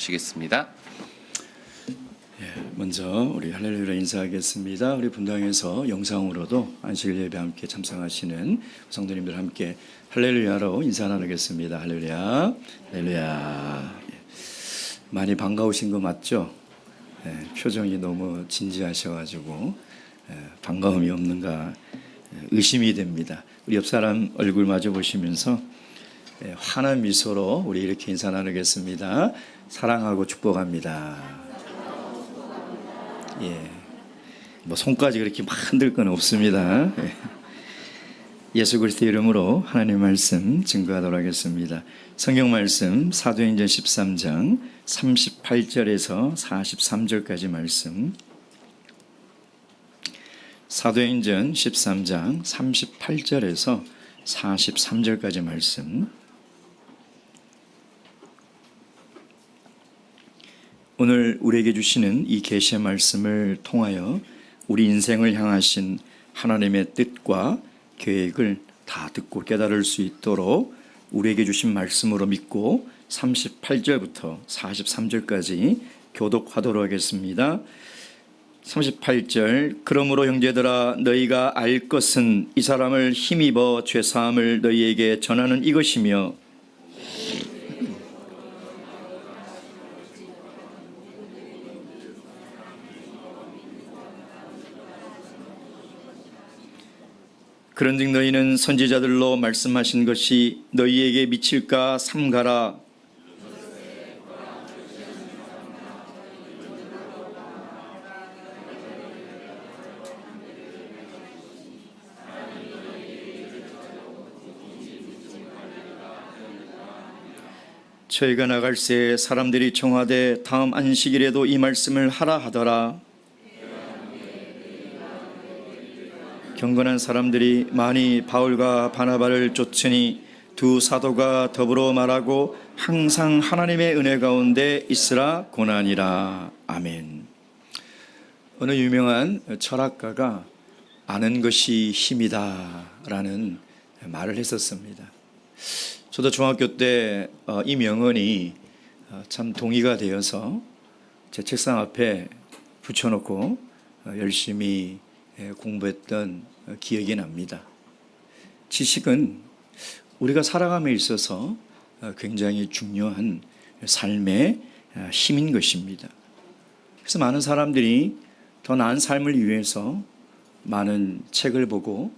시겠습니다. 먼저 우리 할렐루야 인사하겠습니다. 우리 분당에서 영상으로도 안식일 예배 함께 참석하시는 성도님들 함께 할렐루야로 인사 나누겠습니다. 할렐루야, 할렐루야. 많이 반가우신 거 맞죠? 표정이 너무 진지하셔가지고 반가움이 없는가 의심이 됩니다. 우리 옆 사람 얼굴 마주 보시면서 환한 미소로 우리 이렇게 인사 나누겠습니다. 사랑하고 축복합니다. 뭐 손까지 그렇게 막 흔들 건 없습니다. 예수 그리스도 이름으로 하나님의 말씀 증거하도록 하겠습니다. 성경 말씀 사도행전 13장 38절에서 43절까지 말씀. 사도행전 13장 38절에서 43절까지 말씀. 오늘 우리에게 주시는 이 계시의 말씀을 통하여 우리 인생을 향하신 하나님의 뜻과 계획을 다 듣고 깨달을 수 있도록 우리에게 주신 말씀으로 믿고 38절부터 43절까지 교독하도록 하겠습니다. 38절. 그러므로 형제들아 너희가 알 것은 이 사람을 힘입어 죄사함을 너희에게 전하는 이것이며 그런즉 너희는 선지자들로 말씀하신 것이 너희에게 미칠까 삼가라. 저희가 나갈새 사람들이 청하되 다음 안식일에도 이 말씀을 하라 하더라. 경건한 사람들이 많이 바울과 바나바를 쫓으니 두 사도가 더불어 말하고 항상 하나님의 은혜 가운데 있으라 고난이라. 아멘. 어느 유명한 철학가가 아는 것이 힘이다 라는 말을 했었습니다. 저도 중학교 때 이 명언이 참 동의가 되어서 제 책상 앞에 붙여놓고 열심히 공부했던 기억이 납니다. 지식은 우리가 살아감에 있어서 굉장히 중요한 삶의 힘인 것입니다. 그래서 많은 사람들이 더 나은 삶을 위해서 많은 책을 보고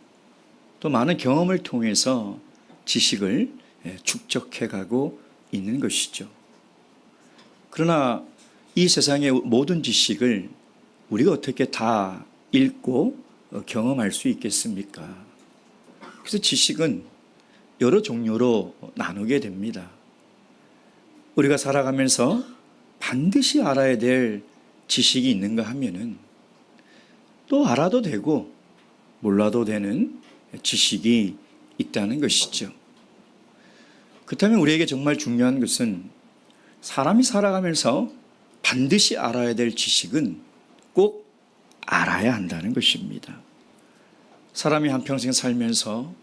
또 많은 경험을 통해서 지식을 축적해 가고 있는 것이죠. 그러나 이 세상의 모든 지식을 우리가 어떻게 다 읽고 경험할 수 있겠습니까? 그래서 지식은 여러 종류로 나누게 됩니다. 우리가 살아가면서 반드시 알아야 될 지식이 있는가 하면은 또 알아도 되고 몰라도 되는 지식이 있다는 것이죠. 그렇다면 우리에게 정말 중요한 것은 사람이 살아가면서 반드시 알아야 될 지식은 꼭 알아야 한다는 것입니다. 사람이 한평생 살면서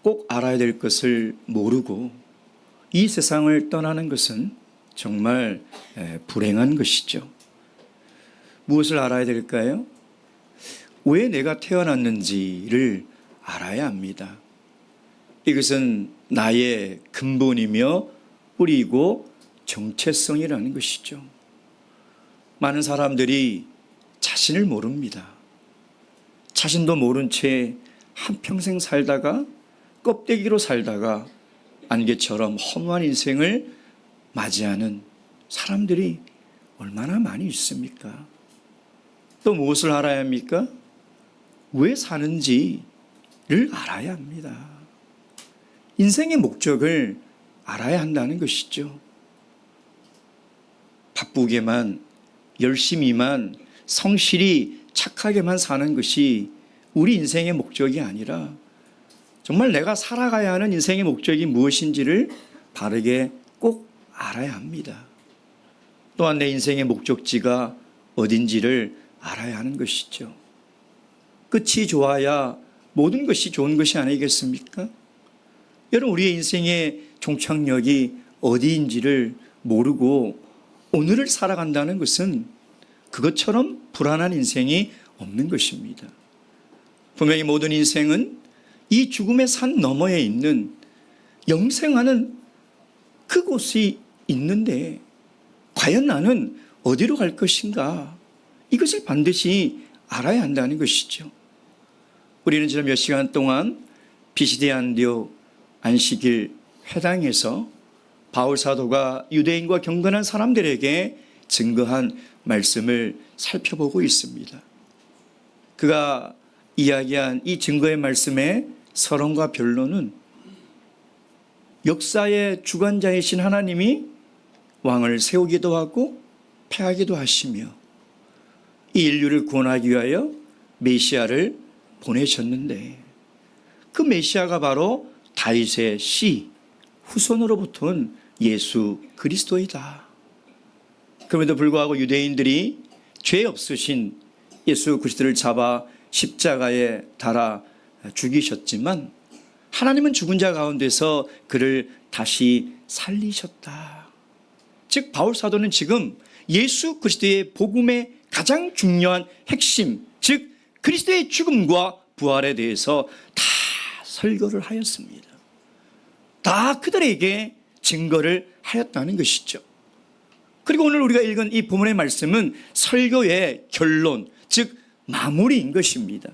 꼭 알아야 될 것을 모르고 이 세상을 떠나는 것은 정말 불행한 것이죠. 무엇을 알아야 될까요? 왜 내가 태어났는지를 알아야 합니다. 이것은 나의 근본이며 뿌리고 정체성이라는 것이죠. 많은 사람들이 자신을 모릅니다. 자신도 모른 채 한평생 살다가 껍데기로 살다가 안개처럼 허무한 인생을 맞이하는 사람들이 얼마나 많이 있습니까? 또 무엇을 알아야 합니까? 왜 사는지를 알아야 합니다. 인생의 목적을 알아야 한다는 것이죠. 바쁘게만 열심히만 성실히 착하게만 사는 것이 우리 인생의 목적이 아니라 정말 내가 살아가야 하는 인생의 목적이 무엇인지를 바르게 꼭 알아야 합니다. 또한 내 인생의 목적지가 어딘지를 알아야 하는 것이죠. 끝이 좋아야 모든 것이 좋은 것이 아니겠습니까? 여러분, 우리의 인생의 종착역이 어디인지를 모르고 오늘을 살아간다는 것은 그것처럼 불안한 인생이 없는 것입니다. 분명히 모든 인생은 이 죽음의 산 너머에 있는 영생하는 그곳이 있는데 과연 나는 어디로 갈 것인가? 이것을 반드시 알아야 한다는 것이죠. 우리는 지난 몇 시간 동안 비시디안디오 안식일 회당에서 바울 사도가 유대인과 경건한 사람들에게 증거한 말씀을 살펴보고 있습니다. 그가 이야기한 이 증거의 말씀의 서론과 변론은 역사의 주관자이신 하나님이 왕을 세우기도 하고 패하기도 하시며 이 인류를 구원하기 위하여 메시아를 보내셨는데 그 메시아가 바로 다윗의 씨 후손으로부터 온 예수 그리스도이다. 그럼에도 불구하고 유대인들이 죄 없으신 예수 그리스도를 잡아 십자가에 달아 죽이셨지만 하나님은 죽은 자 가운데서 그를 다시 살리셨다. 즉 바울 사도는 지금 예수 그리스도의 복음의 가장 중요한 핵심, 즉 그리스도의 죽음과 부활에 대해서 다 설교를 하였습니다. 다 그들에게 증거를 하였다는 것이죠. 그리고 오늘 우리가 읽은 이 본문의 말씀은 설교의 결론, 즉 마무리인 것입니다.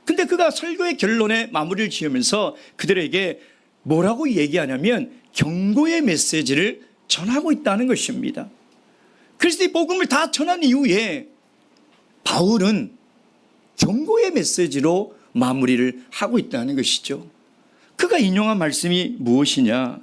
근데 그가 설교의 결론에 마무리를 지으면서 그들에게 뭐라고 얘기하냐면 경고의 메시지를 전하고 있다는 것입니다. 그리스도의 복음을 다 전한 이후에 바울은 경고의 메시지로 마무리를 하고 있다는 것이죠. 그가 인용한 말씀이 무엇이냐?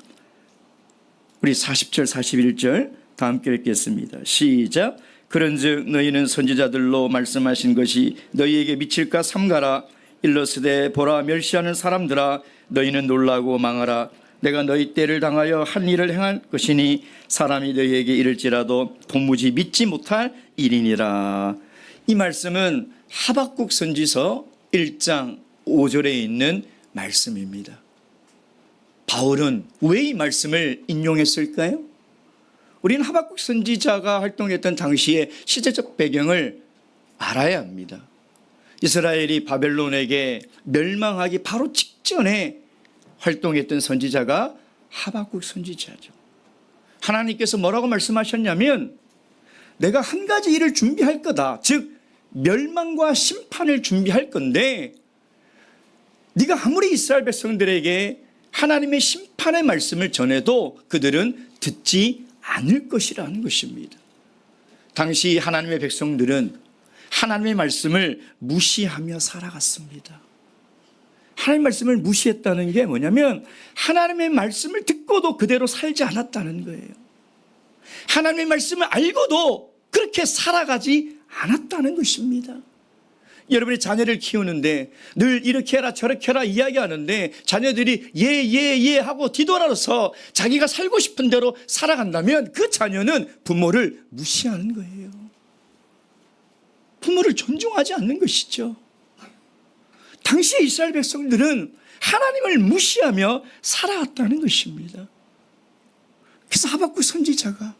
우리 40절 41절 다 함께 읽겠습니다. 시작. 그런즉 너희는 선지자들로 말씀하신 것이 너희에게 미칠까 삼가라. 일러스되 보라 멸시하는 사람들아 너희는 놀라고 망하라. 내가 너희 때를 당하여 한 일을 행할 것이니 사람이 너희에게 이를지라도 도무지 믿지 못할 일이니라. 이 말씀은 하박국 선지서 1장 5절에 있는 말씀입니다. 바울은 왜 이 말씀을 인용했을까요? 우리는 하박국 선지자가 활동했던 당시의 시대적 배경을 알아야 합니다. 이스라엘이 바벨론에게 멸망하기 바로 직전에 활동했던 선지자가 하박국 선지자죠. 하나님께서 뭐라고 말씀하셨냐면 내가 한 가지 일을 준비할 거다. 즉 멸망과 심판을 준비할 건데 네가 아무리 이스라엘 백성들에게 하나님의 심판의 말씀을 전해도 그들은 듣지 않을 것이라는 것입니다. 당시 하나님의 백성들은 하나님의 말씀을 무시하며 살아갔습니다. 하나님의 말씀을 무시했다는 게 뭐냐면 하나님의 말씀을 듣고도 그대로 살지 않았다는 거예요. 하나님의 말씀을 알고도 그렇게 살아가지 않았다는 것입니다. 여러분이 자녀를 키우는데 늘 이렇게 해라 저렇게 해라 이야기하는데 자녀들이 예 하고 뒤돌아서 자기가 살고 싶은 대로 살아간다면 그 자녀는 부모를 무시하는 거예요. 부모를 존중하지 않는 것이죠. 당시 이스라엘 백성들은 하나님을 무시하며 살아왔다는 것입니다. 그래서 하박국 선지자가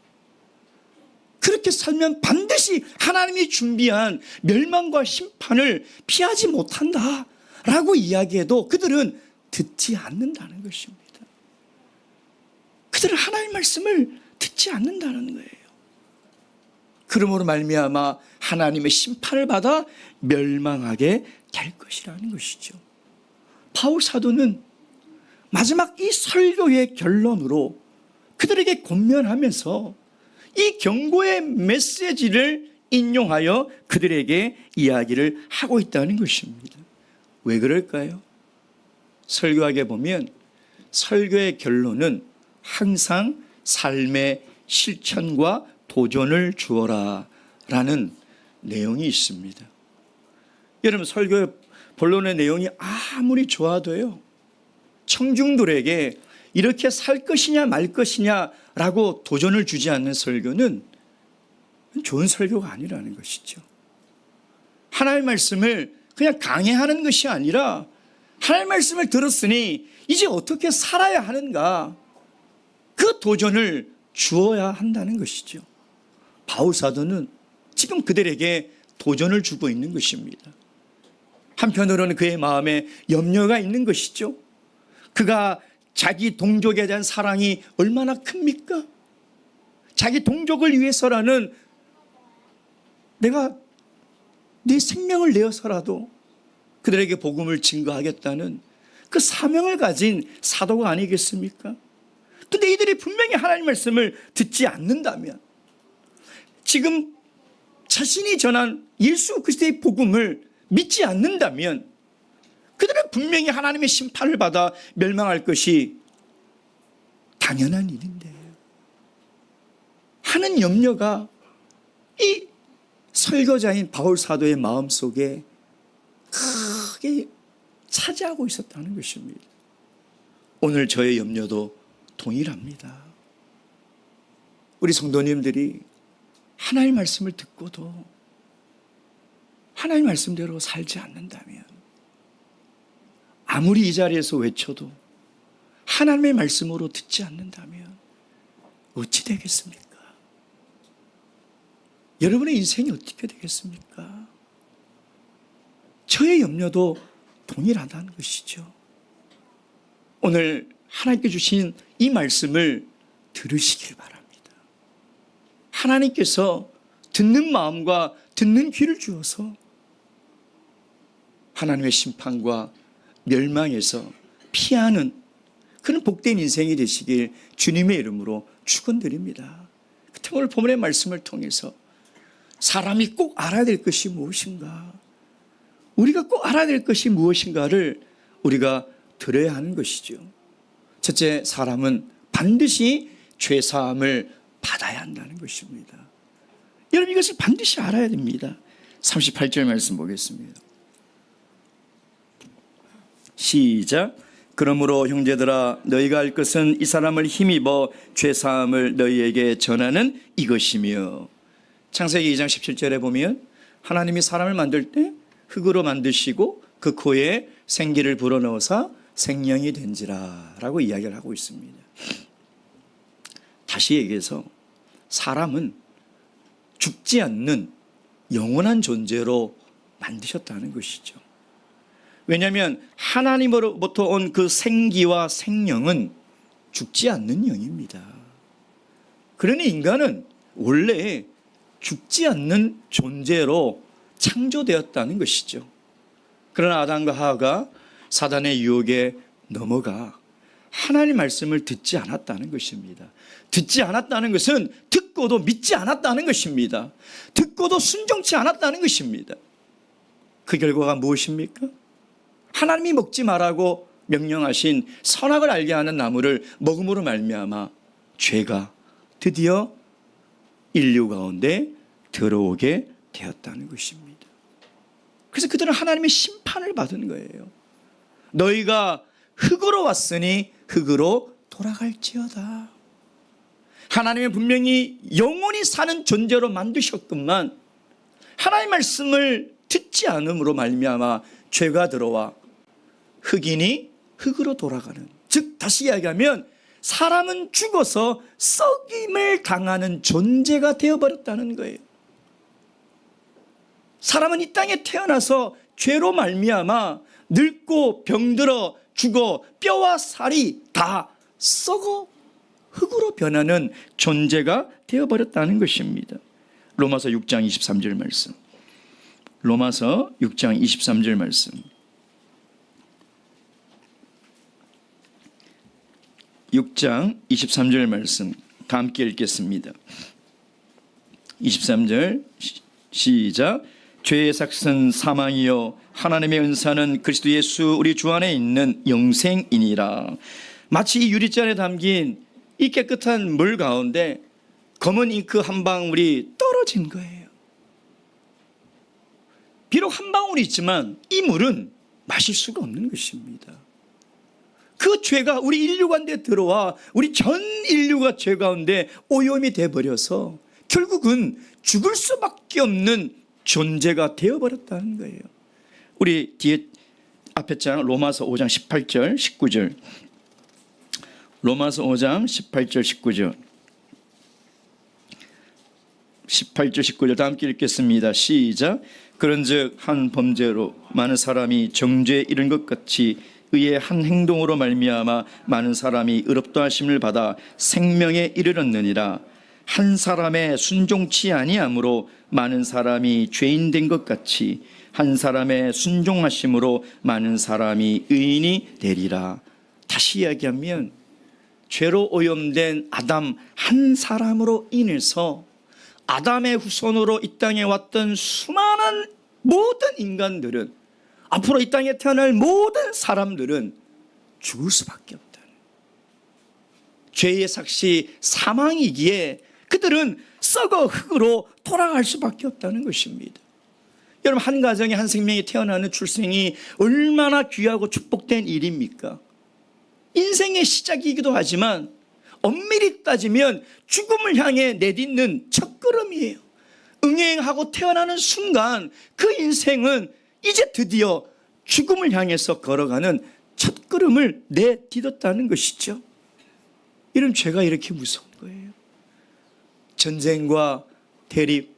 그렇게 살면 반드시 하나님이 준비한 멸망과 심판을 피하지 못한다라고 이야기해도 그들은 듣지 않는다는 것입니다. 그들은 하나님의 말씀을 듣지 않는다는 거예요. 그러므로 말미암아 하나님의 심판을 받아 멸망하게 될 것이라는 것이죠. 바울 사도는 마지막 이 설교의 결론으로 그들에게 권면하면서 이 경고의 메시지를 인용하여 그들에게 이야기를 하고 있다는 것입니다. 왜 그럴까요? 설교하게 보면 설교의 결론은 항상 삶의 실천과 도전을 주어라 라는 내용이 있습니다. 여러분 설교의 본론의 내용이 아무리 좋아도요 청중들에게 이렇게 살 것이냐 말 것이냐라고 도전을 주지 않는 설교는 좋은 설교가 아니라는 것이죠. 하나님의 말씀을 그냥 강해하는 것이 아니라 하나님의 말씀을 들었으니 이제 어떻게 살아야 하는가 그 도전을 주어야 한다는 것이죠. 바울 사도는 지금 그들에게 도전을 주고 있는 것입니다. 한편으로는 그의 마음에 염려가 있는 것이죠. 그가 자기 동족에 대한 사랑이 얼마나 큽니까? 자기 동족을 위해서라는 내가 내 생명을 내어서라도 그들에게 복음을 증거하겠다는 그 사명을 가진 사도가 아니겠습니까? 근데 이들이 분명히 하나님 말씀을 듣지 않는다면, 지금 자신이 전한 예수 그리스도의 복음을 믿지 않는다면 그들은 분명히 하나님의 심판을 받아 멸망할 것이 당연한 일인데, 하는 염려가 이 설교자인 바울 사도의 마음속에 크게 차지하고 있었다는 것입니다. 오늘 저의 염려도 동일합니다. 우리 성도님들이 하나님의 말씀을 듣고도 하나님의 말씀대로 살지 않는다면, 아무리 이 자리에서 외쳐도 하나님의 말씀으로 듣지 않는다면 어찌 되겠습니까? 여러분의 인생이 어떻게 되겠습니까? 저의 염려도 동일하다는 것이죠. 오늘 하나님께 주신 이 말씀을 들으시길 바랍니다. 하나님께서 듣는 마음과 듣는 귀를 주어서 하나님의 심판과 멸망에서 피하는 그런 복된 인생이 되시길 주님의 이름으로 축원드립니다. 오늘 본문의 말씀을 통해서 사람이 꼭 알아야 될 것이 무엇인가, 우리가 꼭 알아야 될 것이 무엇인가를 우리가 들어야 하는 것이죠. 첫째, 사람은 반드시 죄사함을 받아야 한다는 것입니다. 여러분, 이것을 반드시 알아야 됩니다. 38절 말씀 보겠습니다. 시작. 그러므로 형제들아, 너희가 할 것은 이 사람을 힘입어 죄사함을 너희에게 전하는 이것이며. 창세기 2장 17절에 보면 하나님이 사람을 만들 때 흙으로 만드시고 그 코에 생기를 불어넣어서 생명이 된지라 라고 이야기를 하고 있습니다. 다시 얘기해서 사람은 죽지 않는 영원한 존재로 만드셨다는 것이죠. 왜냐하면 하나님으로부터 온 그 생기와 생명은 죽지 않는 영입니다. 그러니 인간은 원래 죽지 않는 존재로 창조되었다는 것이죠. 그러나 아담과 하와가 사단의 유혹에 넘어가 하나님 말씀을 듣지 않았다는 것입니다. 듣지 않았다는 것은 듣고도 믿지 않았다는 것입니다. 듣고도 순종치 않았다는 것입니다. 그 결과가 무엇입니까? 하나님이 먹지 말라고 명령하신 선악을 알게 하는 나무를 먹음으로 말미암아 죄가 드디어 인류 가운데 들어오게 되었다는 것입니다. 그래서 그들은 하나님의 심판을 받은 거예요. 너희가 흙으로 왔으니 흙으로 돌아갈지어다. 하나님은 분명히 영원히 사는 존재로 만드셨건만 하나님의 말씀을 듣지 않음으로 말미암아 죄가 들어와 흙이니 흙으로 돌아가는, 즉 다시 이야기하면 사람은 죽어서 썩임을 당하는 존재가 되어버렸다는 거예요. 사람은 이 땅에 태어나서 죄로 말미암아 늙고 병들어 죽어 뼈와 살이 다 썩어 흙으로 변하는 존재가 되어버렸다는 것입니다. 로마서 6장 23절 말씀. 로마서 6장 23절 말씀. 6장 23절 말씀 함께 읽겠습니다. 23절 시작. 죄의 삭은 사망이요 하나님의 은사는 그리스도 예수 우리 주 안에 있는 영생이니라. 마치 이 유리잔에 담긴 이 깨끗한 물 가운데 검은 잉크 한 방울이 떨어진 거예요. 비록 한 방울이 있지만 이 물은 마실 수가 없는 것입니다. 그 죄가 우리 인류 가운데 들어와 우리 전 인류가 죄 가운데 오염이 돼버려서 결국은 죽을 수밖에 없는 존재가 되어버렸다는 거예요. 우리 뒤에 앞에 장 로마서 5장 18절 19절. 로마서 5장 18절 19절 18절 19절 다 함께 읽겠습니다. 시작. 그런즉 한 범죄로 많은 사람이 정죄에 이른 것 같이 의의 한 행동으로 말미암아 많은 사람이 의롭다 하심을 받아 생명에 이르렀느니라. 한 사람의 순종치 아니함으로 많은 사람이 죄인 된 것 같이 한 사람의 순종하심으로 많은 사람이 의인이 되리라. 다시 이야기하면 죄로 오염된 아담 한 사람으로 인해서 아담의 후손으로 이 땅에 왔던 수많은 모든 인간들은, 앞으로 이 땅에 태어날 모든 사람들은 죽을 수밖에 없다는, 죄의 삭시 사망이기에 그들은 썩어 흙으로 돌아갈 수밖에 없다는 것입니다. 여러분, 한 가정에 한 생명이 태어나는 출생이 얼마나 귀하고 축복된 일입니까? 인생의 시작이기도 하지만 엄밀히 따지면 죽음을 향해 내딛는 첫걸음이에요. 응행하고 태어나는 순간 그 인생은 이제 드디어 죽음을 향해서 걸어가는 첫걸음을 내딛었다는 것이죠. 이런 죄가 이렇게 무서운 거예요. 전쟁과 대립,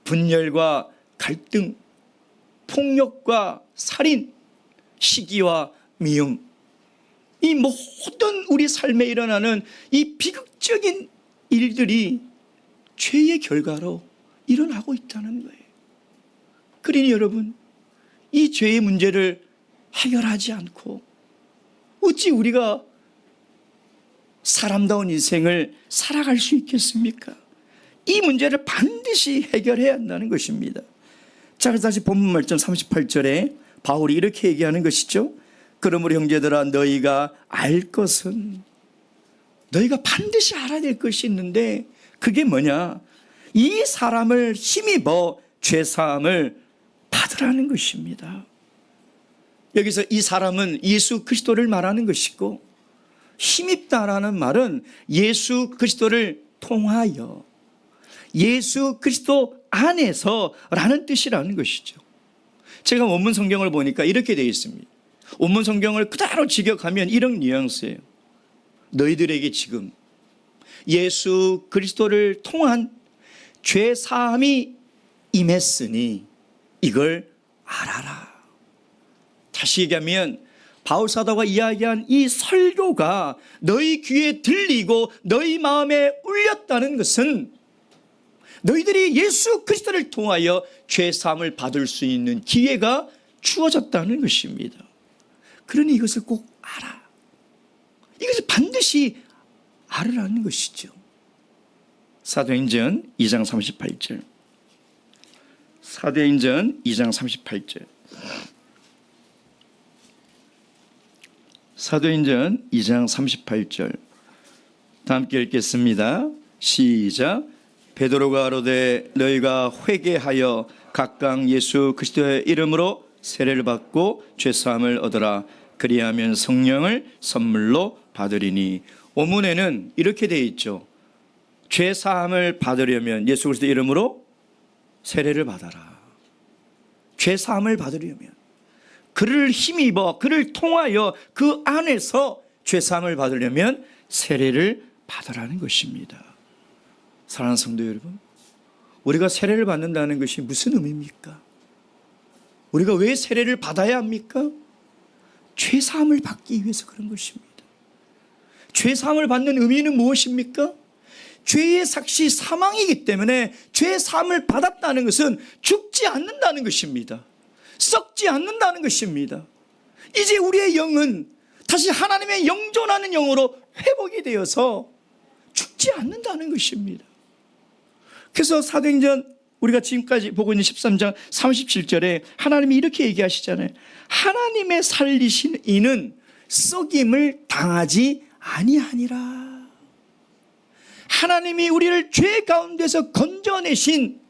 분열과 갈등, 폭력과 살인, 시기와 미움, 이 모든 우리 삶에 일어나는 이 비극적인 일들이 죄의 결과로 일어나고 있다는 거예요. 그러니 여러분, 이 죄의 문제를 해결하지 않고 어찌 우리가 사람다운 인생을 살아갈 수 있겠습니까? 이 문제를 반드시 해결해야 한다는 것입니다. 자, 그래서 다시 본문 말씀 38절에 바울이 이렇게 얘기하는 것이죠. 그러므로 형제들아, 너희가 알 것은, 너희가 반드시 알아야 될 것이 있는데 그게 뭐냐? 이 사람을 힘입어 죄사함을 받으라는 것입니다. 여기서 이 사람은 예수 그리스도를 말하는 것이고, 힘입다라는 말은 예수 그리스도를 통하여, 예수 그리스도 안에서라는 뜻이라는 것이죠. 제가 원문 성경을 보니까 이렇게 되어 있습니다. 원문 성경을 그대로 직역하면 이런 뉘앙스예요. 너희들에게 지금 예수 그리스도를 통한 죄 사함이 임했으니 이걸 알아라. 다시 얘기하면 바울 사도가 이야기한 이 설교가 너희 귀에 들리고 너희 마음에 울렸다는 것은 너희들이 예수 그리스도를 통하여 죄 사함을 받을 수 있는 기회가 주어졌다는 것입니다. 그러니 이것을 꼭 알아. 이것을 반드시 알으라는 것이죠. 사도행전 2장 38절. 사도행전 2장 38절. 사도행전 2장 38절. 다 함께 읽겠습니다. 시작. 베드로가 가로되 너희가 회개하여 각각 예수 그리스도의 이름으로 세례를 받고 죄사함을 얻으라. 그리하면 성령을 선물로 받으리니. 오문에는 이렇게 되어 있죠. 죄사함을 받으려면 예수 그리스도의 이름으로 세례를 받아라. 죄사함을 받으려면, 그를 힘입어 그를 통하여 그 안에서 죄사함을 받으려면 세례를 받으라는 것입니다. 사랑하는 성도 여러분, 우리가 세례를 받는다는 것이 무슨 의미입니까? 우리가 왜 세례를 받아야 합니까? 죄사함을 받기 위해서 그런 것입니다. 죄사함을 받는 의미는 무엇입니까? 죄의 삭시 사망이기 때문에 죄사함을 받았다는 것은 죽지 않는다는 것입니다. 썩지 않는다는 것입니다. 이제 우리의 영은 다시 하나님의 영존하는 영으로 회복이 되어서 죽지 않는다는 것입니다. 그래서 사도행전 우리가 지금까지 보고 있는 13장 37절에 하나님이 이렇게 얘기하시잖아요. 하나님의 살리신 이는 썩임을 당하지 아니하니라. 하나님이 우리를 죄 가운데서 건져내신,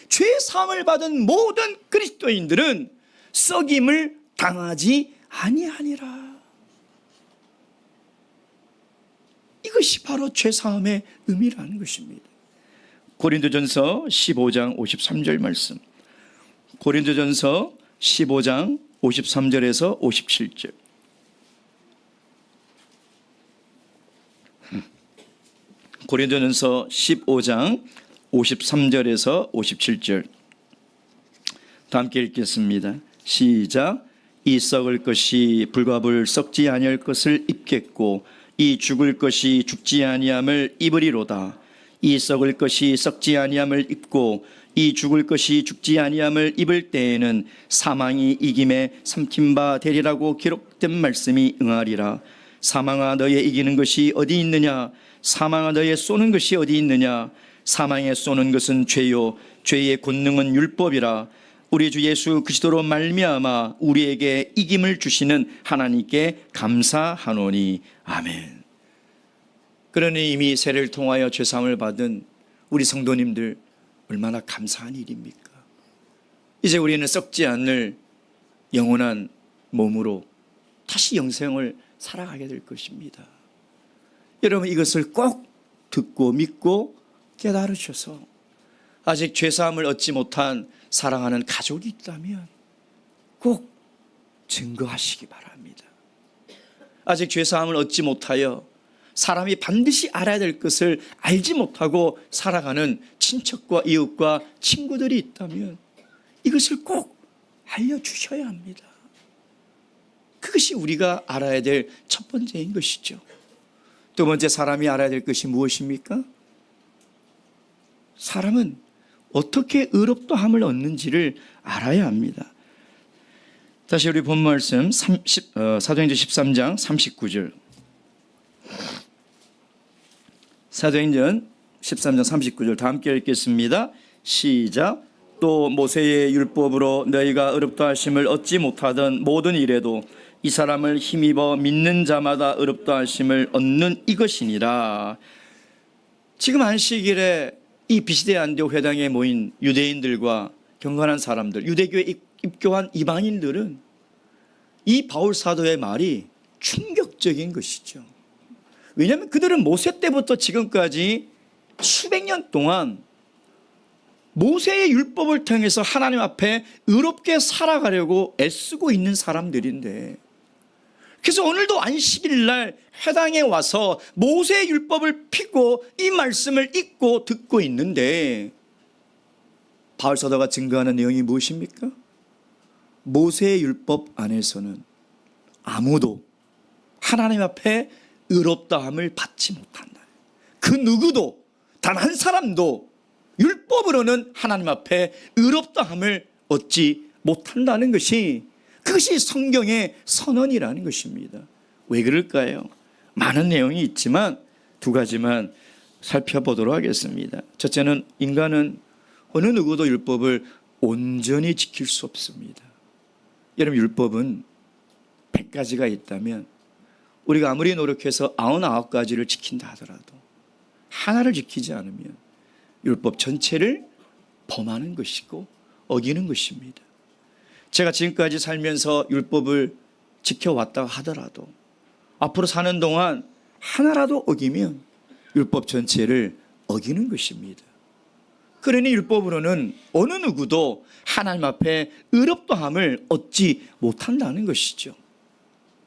죄 사함을 받은 모든 그리스도인들은 썩임을 당하지 아니하니라. 이것이 바로 죄 사함의 의미라는 것입니다. 고린도전서 15장 53절 말씀. 고린도전서 15장 53절에서 57절. 고린도전서 15장 53절에서 57절 다 함께 읽겠습니다. 시작. 이 썩을 것이 불과 불 썩지 아니할 것을 입겠고 이 죽을 것이 죽지 아니함을 입으리로다. 이 썩을 것이 썩지 아니함을 입고 이 죽을 것이 죽지 아니함을 입을 때에는 사망이 이김에 삼킨 바 되리라고 기록된 말씀이 응하리라. 사망아 너의 이기는 것이 어디 있느냐? 사망아 너의 쏘는 것이 어디 있느냐? 사망에 쏘는 것은 죄요 죄의 권능은 율법이라. 우리 주 예수 그리스도로 말미암아 우리에게 이김을 주시는 하나님께 감사하노니 아멘. 그러니 이미 세례를 통하여 죄사함을 받은 우리 성도님들 얼마나 감사한 일입니까? 이제 우리는 썩지 않을 영원한 몸으로 다시 영생을 살아가게 될 것입니다. 여러분 이것을 꼭 듣고 믿고 깨달으셔서 아직 죄사함을 얻지 못한 사랑하는 가족이 있다면 꼭 증거하시기 바랍니다. 아직 죄사함을 얻지 못하여 사람이 반드시 알아야 될 것을 알지 못하고 살아가는 친척과 이웃과 친구들이 있다면 이것을 꼭 알려주셔야 합니다. 그것이 우리가 알아야 될 첫 번째인 것이죠. 두 번째 사람이 알아야 될 것이 무엇입니까? 사람은 어떻게 의롭다함을 얻는지를 알아야 합니다. 다시 우리 본 말씀 사도행전 13장 39절 사도행전 13장 39절 다 함께 읽겠습니다. 시작. 또 모세의 율법으로 너희가 의롭다 하심을 얻지 못하던 모든 일에도 이 사람을 힘입어 믿는 자마다 의롭다 하심을 얻는 이것이니라. 지금 안식일에 이 비시대 안디옥 회당에 모인 유대인들과 경건한 사람들, 유대교에 입교한 이방인들은 이 바울 사도의 말이 충격적인 것이죠. 왜냐하면 그들은 모세 때부터 지금까지 수백 년 동안 모세의 율법을 통해서 하나님 앞에 의롭게 살아가려고 애쓰고 있는 사람들인데, 그래서 오늘도 안식일 날 회당에 와서 모세의 율법을 펴고 이 말씀을 읽고 듣고 있는데, 바울 사도가 증거하는 내용이 무엇입니까? 모세의 율법 안에서는 아무도 하나님 앞에 의롭다함을 받지 못한다. 그 누구도 단 한 사람도 율법으로는 하나님 앞에 의롭다함을 얻지 못한다는 것이, 그것이 성경의 선언이라는 것입니다. 왜 그럴까요? 많은 내용이 있지만 두 가지만 살펴보도록 하겠습니다. 첫째는 인간은 어느 누구도 율법을 온전히 지킬 수 없습니다. 여러분 율법은 100가지가 있다면 우리가 아무리 노력해서 99가지를 지킨다 하더라도 하나를 지키지 않으면 율법 전체를 범하는 것이고 어기는 것입니다. 제가 지금까지 살면서 율법을 지켜왔다 하더라도 앞으로 사는 동안 하나라도 어기면 율법 전체를 어기는 것입니다. 그러니 율법으로는 어느 누구도 하나님 앞에 의롭다함을 얻지 못한다는 것이죠.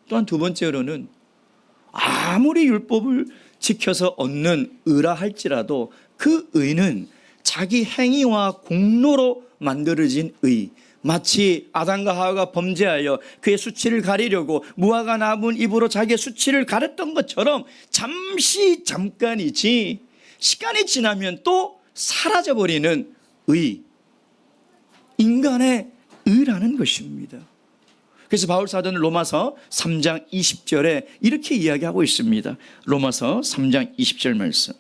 또한 두 번째로는 아무리 율법을 지켜서 얻는 의라 할지라도 그 의는 자기 행위와 공로로 만들어진 의, 마치 아담과 하와가 범죄하여 그의 수치를 가리려고 무화과 나무 입으로 자기의 수치를 가렸던 것처럼 잠깐이지 시간이 지나면 또 사라져버리는 의, 인간의 의라는 것입니다. 그래서 바울 사도는 로마서 3장 20절에 이렇게 이야기하고 있습니다. 로마서 3장 20절 말씀.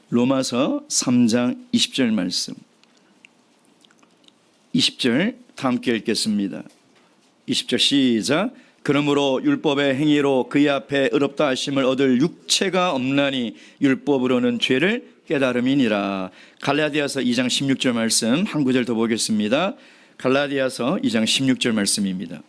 로마서 3장 20절 말씀. 20절 다 함께 읽겠습니다. 20절 시작. 그러므로 율법의 행위로 그의 앞에 의롭다 하심을 얻을 육체가 없나니 율법으로는 죄를 깨달음이니라. 갈라디아서 2장 16절 말씀 한 구절 더 보겠습니다. 갈라디아서 2장 16절 말씀입니다.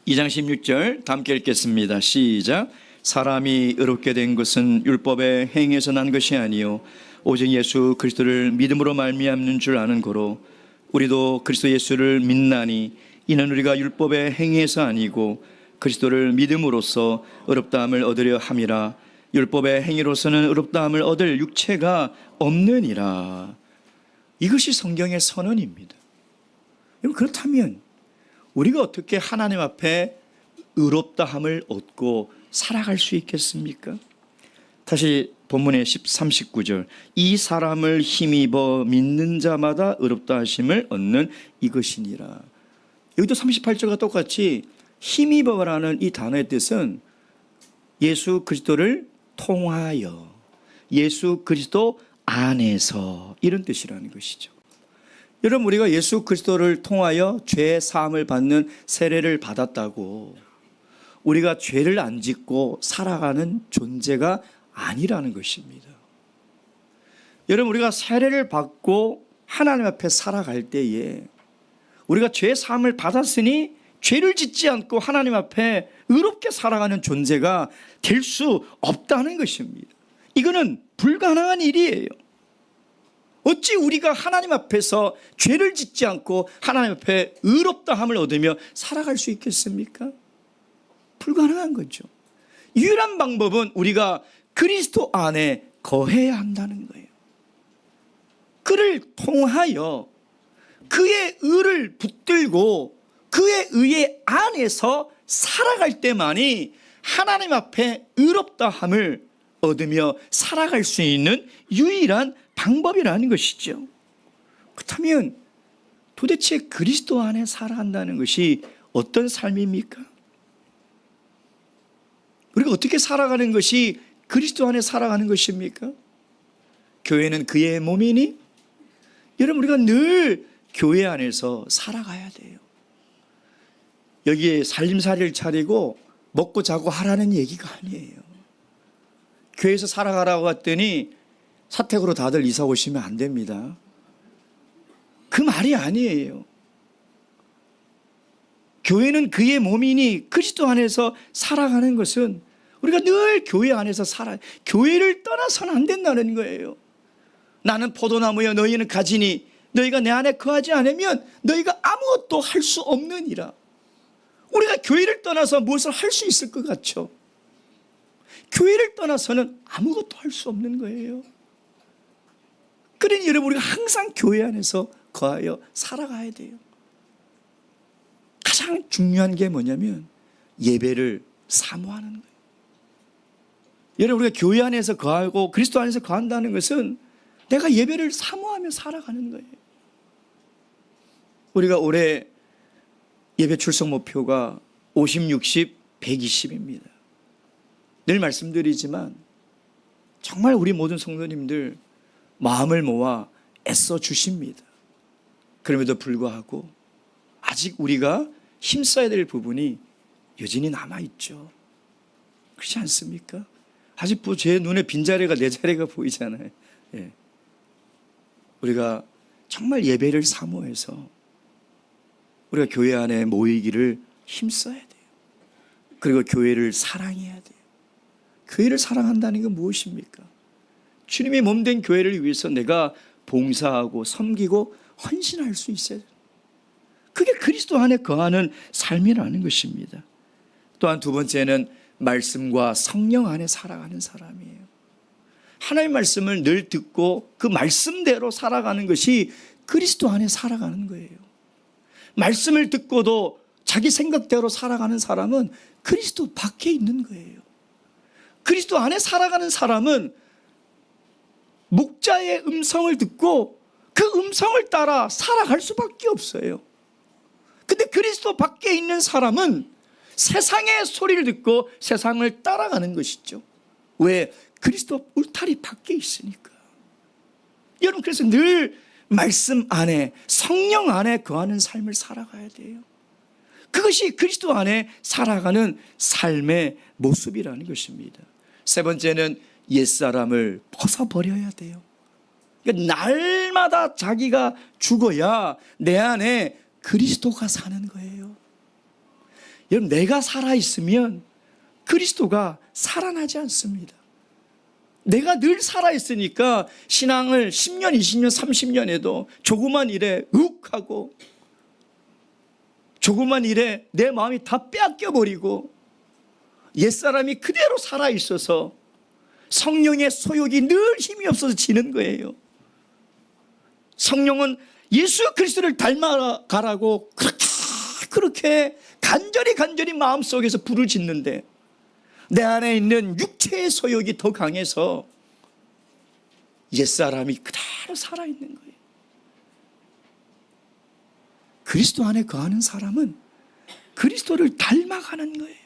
(2장 16절) 다 함께 읽겠습니다. 시작. 사람이 의롭게 된 것은 율법의 행위에서 난 것이 아니요 오직 예수 그리스도를 믿음으로 말미암는 줄 아는 고로 우리도 그리스도 예수를 믿나니 이는 우리가 율법의 행위에서 아니고 그리스도를 믿음으로써 의롭다함을 얻으려 함이라. 율법의 행위로서는 의롭다함을 얻을 육체가 없느니라. 이것이 성경의 선언입니다. 그렇다면 우리가 어떻게 하나님 앞에 의롭다함을 얻고 살아갈 수 있겠습니까? 다시 본문의 13, 19절. 이 사람을 힘입어 믿는 자마다 의롭다 하심을 얻는 이것이니라. 여기도 38절과 똑같이 힘입어라는 이 단어의 뜻은 예수 그리스도를 통하여, 예수 그리스도 안에서, 이런 뜻이라는 것이죠. 여러분, 우리가 예수 그리스도를 통하여 죄 사함을 받는 세례를 받았다고 우리가 죄를 안 짓고 살아가는 존재가 아니라는 것입니다. 여러분, 우리가 세례를 받고 하나님 앞에 살아갈 때에 우리가 죄 사함을 받았으니 죄를 짓지 않고 하나님 앞에 의롭게 살아가는 존재가 될 수 없다는 것입니다. 이거는 불가능한 일이에요. 어찌 우리가 하나님 앞에서 죄를 짓지 않고 하나님 앞에 의롭다함을 얻으며 살아갈 수 있겠습니까? 불가능한 거죠. 유일한 방법은 우리가 그리스도 안에 거해야 한다는 거예요. 그를 통하여 그의 의를 붙들고 그의 의의 안에서 살아갈 때만이 하나님 앞에 의롭다함을 얻으며 살아갈 수 있는 유일한 방법이라는 것이죠. 그렇다면 도대체 그리스도 안에 살아간다는 것이 어떤 삶입니까? 우리가 어떻게 살아가는 것이 그리스도 안에 살아가는 것입니까? 교회는 그의 몸이니? 여러분, 우리가 늘 교회 안에서 살아가야 돼요. 여기에 살림살이를 차리고 먹고 자고 하라는 얘기가 아니에요. 교회에서 살아가라고 했더니 사택으로 다들 이사 오시면 안 됩니다. 그 말이 아니에요. 교회는 그의 몸이니 그리스도 안에서 살아가는 것은 우리가 늘 교회 안에서 교회를 떠나서는 안 된다는 거예요. 나는 포도나무여 너희는 가지니 너희가 내 안에 거하지 않으면 너희가 아무것도 할 수 없느니라. 우리가 교회를 떠나서 무엇을 할 수 있을 것 같죠? 교회를 떠나서는 아무것도 할 수 없는 거예요. 그러니 여러분, 우리가 항상 교회 안에서 거하여 살아가야 돼요. 가장 중요한 게 뭐냐면 예배를 사모하는 거예요. 여러분, 우리가 교회 안에서 거하고 그리스도 안에서 거한다는 것은 내가 예배를 사모하며 살아가는 거예요. 우리가 올해 예배 출석 목표가 50, 60, 120입니다. 늘 말씀드리지만 정말 우리 모든 성도님들 마음을 모아 애써 주십니다. 그럼에도 불구하고 아직 우리가 힘써야 될 부분이 여전히 남아있죠. 그렇지 않습니까? 아직 제 눈에 빈자리가 4자리가 보이잖아요. 예. 우리가 정말 예배를 사모해서 우리가 교회 안에 모이기를 힘써야 돼요. 그리고 교회를 사랑해야 돼요. 교회를 사랑한다는 건 무엇입니까? 주님의 몸된 교회를 위해서 내가 봉사하고 섬기고 헌신할 수 있어야 돼요. 그게 그리스도 안에 거하는 삶이라는 것입니다. 또한 두 번째는 말씀과 성령 안에 살아가는 사람이에요. 하나님의 말씀을 늘 듣고 그 말씀대로 살아가는 것이 그리스도 안에 살아가는 거예요. 말씀을 듣고도 자기 생각대로 살아가는 사람은 그리스도 밖에 있는 거예요. 그리스도 안에 살아가는 사람은 목자의 음성을 듣고 그 음성을 따라 살아갈 수밖에 없어요. 근데 그리스도 밖에 있는 사람은 세상의 소리를 듣고 세상을 따라가는 것이죠. 왜? 그리스도 울타리 밖에 있으니까. 여러분, 그래서 늘 말씀 안에, 성령 안에 거하는 삶을 살아가야 돼요. 그것이 그리스도 안에 살아가는 삶의 모습이라는 것입니다. 세 번째는 옛사람을 벗어버려야 돼요. 그러니까 날마다 자기가 죽어야 내 안에 그리스도가 사는 거예요. 여러분, 내가 살아있으면 그리스도가 살아나지 않습니다. 내가 늘 살아있으니까 신앙을 10년, 20년, 30년 해도 조그만 일에 욱하고 조그만 일에 내 마음이 다 빼앗겨버리고 옛사람이 그대로 살아있어서 성령의 소욕이 늘 힘이 없어서 지는 거예요. 성령은 예수 그리스도를 닮아가라고 그렇게 간절히 마음속에서 불을 짓는데 내 안에 있는 육체의 소욕이 더 강해서 옛사람이 그대로 살아있는 거예요. 그리스도 안에 거하는 사람은 그리스도를 닮아가는 거예요.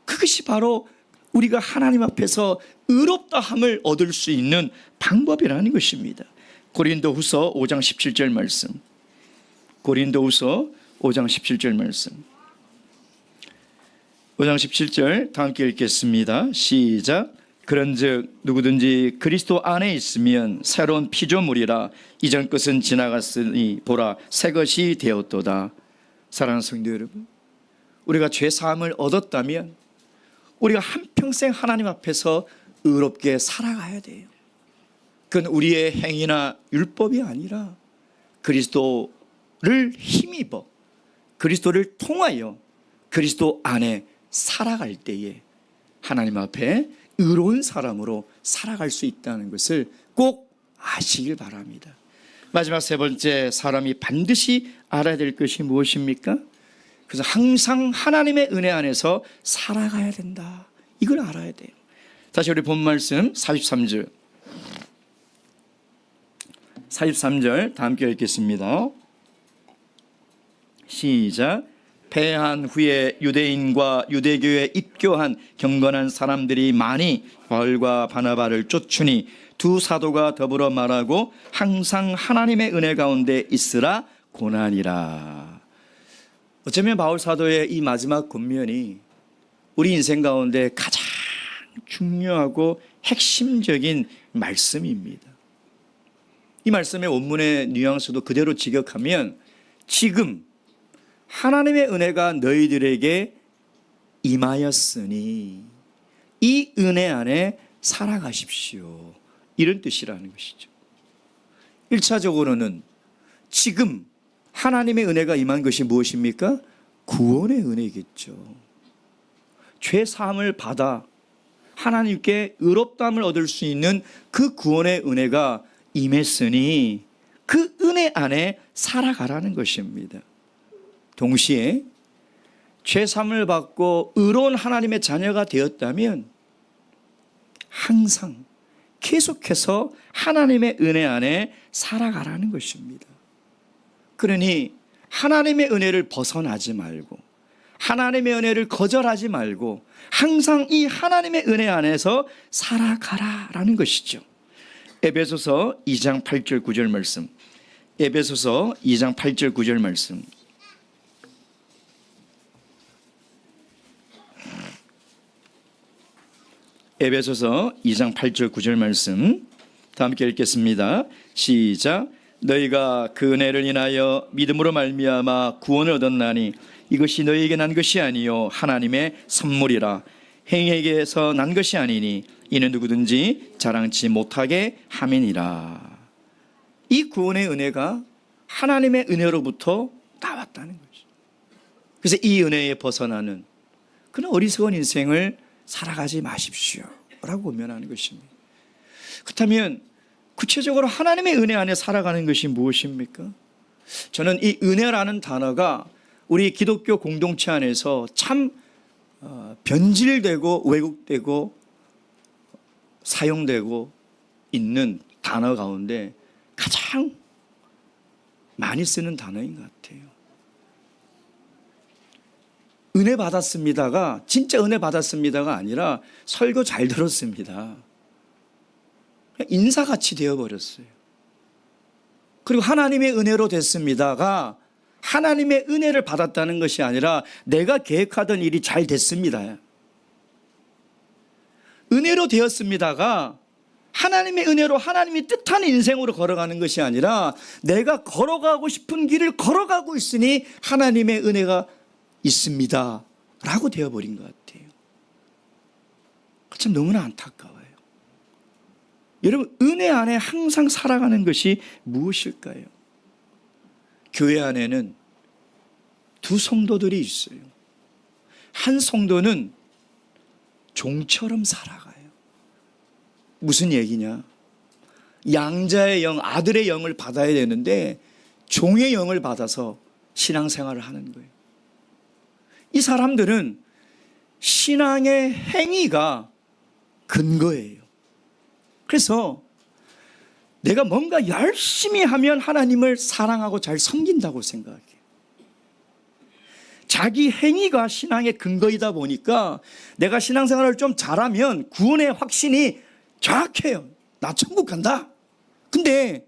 그것이 바로 우리가 하나님 앞에서 의롭다함을 얻을 수 있는 방법이라는 것입니다. 고린도후서 5장 17절 말씀. 고린도후서 5장 17절 말씀. 5장 17절 다 함께 읽겠습니다. 시작. 그런즉 누구든지 그리스도 안에 있으면 새로운 피조물이라 이전 것은 지나갔으니 보라 새 것이 되었도다. 사랑하는 성도 여러분, 우리가 죄 사함을 얻었다면 우리가 한평생 하나님 앞에서 의롭게 살아가야 돼요. 그건 우리의 행위나 율법이 아니라 그리스도를 힘입어 그리스도를 통하여 그리스도 안에 살아갈 때에 하나님 앞에 의로운 사람으로 살아갈 수 있다는 것을 꼭 아시길 바랍니다. 마지막 세 번째, 사람이 반드시 알아야 될 것이 무엇입니까? 그래서 항상 하나님의 은혜 안에서 살아가야 된다. 이걸 알아야 돼요. 다시 우리 본 말씀 43절. 43절 다 함께 읽겠습니다. 시작. 패한 후에 유대인과 유대교에 입교한 경건한 사람들이 많이 바울과 바나바를 쫓으니 두 사도가 더불어 말하고 항상 하나님의 은혜 가운데 있으라 고난이라. 어쩌면 바울 사도의 이 마지막 권면이 우리 인생 가운데 가장 중요하고 핵심적인 말씀입니다. 이 말씀의 원문의 뉘앙스도 그대로 직역하면 지금 하나님의 은혜가 너희들에게 임하였으니 이 은혜 안에 살아가십시오. 이런 뜻이라는 것이죠. 1차적으로는 지금 하나님의 은혜가 임한 것이 무엇입니까? 구원의 은혜겠죠. 죄 사함을 받아 하나님께 의롭다함을 얻을 수 있는 그 구원의 은혜가 임했으니 그 은혜 안에 살아가라는 것입니다. 동시에 죄 사함을 받고 의로운 하나님의 자녀가 되었다면 항상 계속해서 하나님의 은혜 안에 살아가라는 것입니다. 그러니 하나님의 은혜를 벗어나지 말고 하나님의 은혜를 거절하지 말고 항상 이 하나님의 은혜 안에서 살아가라라는 것이죠. 에베소서 2장 8절 9절 말씀. 에베소서 2장 8절 9절 말씀. 에베소서 2장 8절 9절 말씀 다 함께 읽겠습니다. 시작. 너희가 그 은혜를 인하여 믿음으로 말미암아 구원을 얻었나니 이것이 너희에게 난 것이 아니요 하나님의 선물이라. 행위에게서 난 것이 아니니 이는 누구든지 자랑치 못하게 함이니라. 이 구원의 은혜가 하나님의 은혜로부터 나왔다는 거죠. 그래서 이 은혜에 벗어나는 그런 어리석은 인생을 살아가지 마십시오 라고 권면하는 것입니다. 그렇다면 구체적으로 하나님의 은혜 안에 살아가는 것이 무엇입니까? 저는 이 은혜라는 단어가 우리 기독교 공동체 안에서 참 변질되고 왜곡되고 사용되고 있는 단어 가운데 가장 많이 쓰는 단어인 것 같아요. 은혜 받았습니다가 진짜 은혜 받았습니다가 아니라 설교 잘 들었습니다. 인사같이 되어버렸어요. 그리고 하나님의 은혜로 됐습니다가 하나님의 은혜를 받았다는 것이 아니라 내가 계획하던 일이 잘 됐습니다. 은혜로 되었습니다가 하나님의 은혜로 하나님이 뜻하는 인생으로 걸어가는 것이 아니라 내가 걸어가고 싶은 길을 걸어가고 있으니 하나님의 은혜가 있습니다 라고 되어버린 것 같아요. 참 너무나 안타까워요. 여러분, 은혜 안에 항상 살아가는 것이 무엇일까요? 교회 안에는 두 성도들이 있어요. 한 성도는 종처럼 살아가요. 무슨 얘기냐? 양자의 영, 아들의 영을 받아야 되는데 종의 영을 받아서 신앙생활을 하는 거예요. 이 사람들은 신앙의 행위가 근거예요. 그래서 내가 뭔가 열심히 하면 하나님을 사랑하고 잘 섬긴다고 생각해요. 자기 행위가 신앙의 근거이다 보니까 내가 신앙생활을 좀 잘하면 구원의 확신이 정확해요. 나 천국 간다. 근데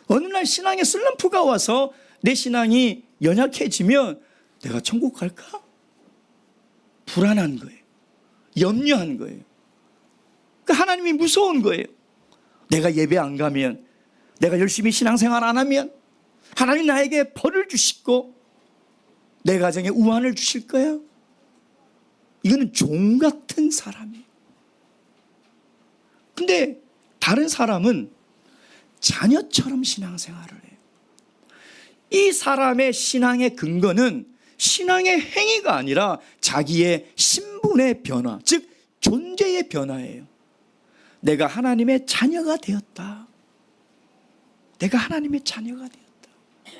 어느 날 신앙의 슬럼프가 와서 내 신앙이 연약해지면 내가 천국 갈까? 불안한 거예요. 염려한 거예요. 그러니까 하나님이 무서운 거예요. 내가 예배 안 가면, 내가 열심히 신앙생활 안 하면 하나님 나에게 벌을 주시고 내 가정에 우환을 주실 거야? 이거는 종 같은 사람이에요. 근데 다른 사람은 자녀처럼 신앙생활을 해요. 이 사람의 신앙의 근거는 신앙의 행위가 아니라 자기의 신분의 변화, 즉 존재의 변화예요. 내가 하나님의 자녀가 되었다. 내가 하나님의 자녀가 되었다.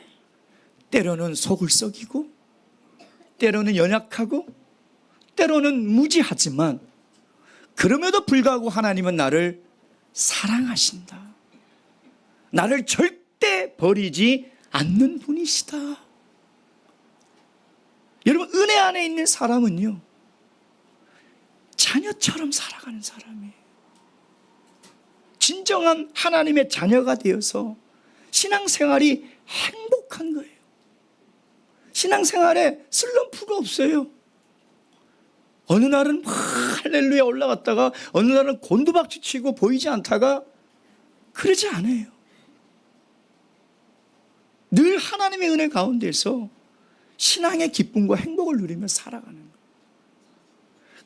때로는 속을 썩이고, 때로는 연약하고, 때로는 무지하지만 그럼에도 불구하고 하나님은 나를 사랑하신다. 나를 절대 버리지 않는 분이시다. 여러분, 은혜 안에 있는 사람은요, 자녀처럼 살아가는 사람이에요. 진정한 하나님의 자녀가 되어서 신앙생활이 행복한 거예요. 신앙생활에 슬럼프가 없어요. 어느 날은 할렐루야 올라갔다가 어느 날은 곤두박질 치고 보이지 않다가 그러지 않아요. 늘 하나님의 은혜 가운데서 신앙의 기쁨과 행복을 누리며 살아가는 거예요.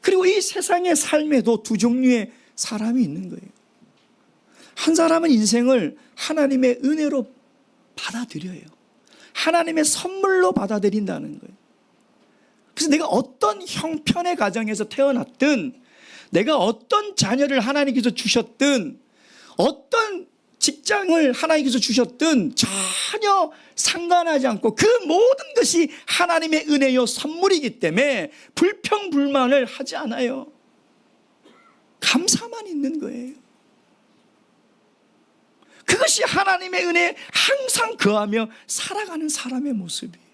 그리고 이 세상의 삶에도 두 종류의 사람이 있는 거예요. 한 사람은 인생을 하나님의 은혜로 받아들여요. 하나님의 선물로 받아들인다는 거예요. 그래서 내가 어떤 형편의 가정에서 태어났든, 내가 어떤 자녀를 하나님께서 주셨든, 어떤 직장을 하나님께서 주셨든 전혀 상관하지 않고 그 모든 것이 하나님의 은혜요 선물이기 때문에 불평불만을 하지 않아요. 감사만 있는 거예요. 그것이 하나님의 은혜에 항상 거하며 살아가는 사람의 모습이에요.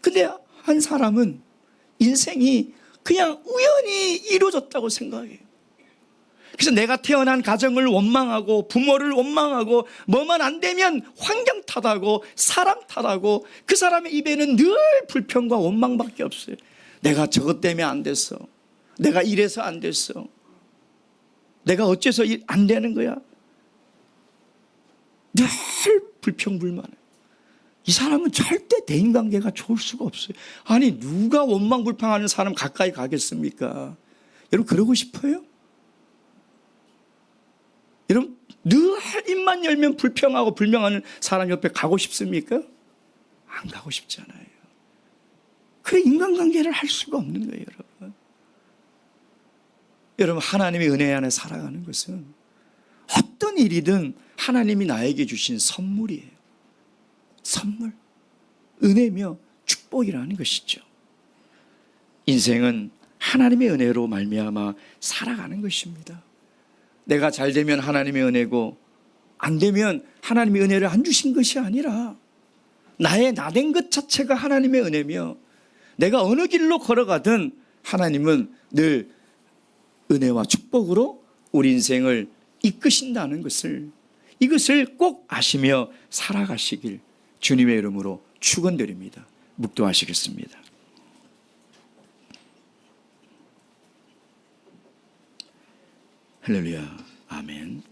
근데 한 사람은 인생이 그냥 우연히 이루어졌다고 생각해요. 그래서 내가 태어난 가정을 원망하고 부모를 원망하고 뭐만 안 되면 환경 탓하고 사람 탓하고 그 사람의 입에는 늘 불평과 원망밖에 없어요. 내가 저것 때문에 안 됐어. 내가 이래서 안 됐어. 내가 어째서 안 되는 거야. 늘 불평불만해. 이 사람은 절대 대인관계가 좋을 수가 없어요. 아니 누가 원망불평하는 사람 가까이 가겠습니까? 여러분 그러고 싶어요? 여러분 늘 입만 열면 불평하고 불명하는 사람 옆에 가고 싶습니까? 안 가고 싶잖아요. 그래 인간관계를 할 수가 없는 거예요. 여러분. 여러분 하나님의 은혜 안에 살아가는 것은 어떤 일이든 하나님이 나에게 주신 선물이에요. 선물, 은혜며 축복이라는 것이죠. 인생은 하나님의 은혜로 말미암아 살아가는 것입니다. 내가 잘 되면 하나님의 은혜고 안 되면 하나님의 은혜를 안 주신 것이 아니라 나의 나된 것 자체가 하나님의 은혜며 내가 어느 길로 걸어가든 하나님은 늘 은혜와 축복으로 우리 인생을 이끄신다는 것을, 이것을 꼭 아시며 살아가시길 주님의 이름으로 축원드립니다. 묵도하시겠습니다. 할렐루야. 아멘.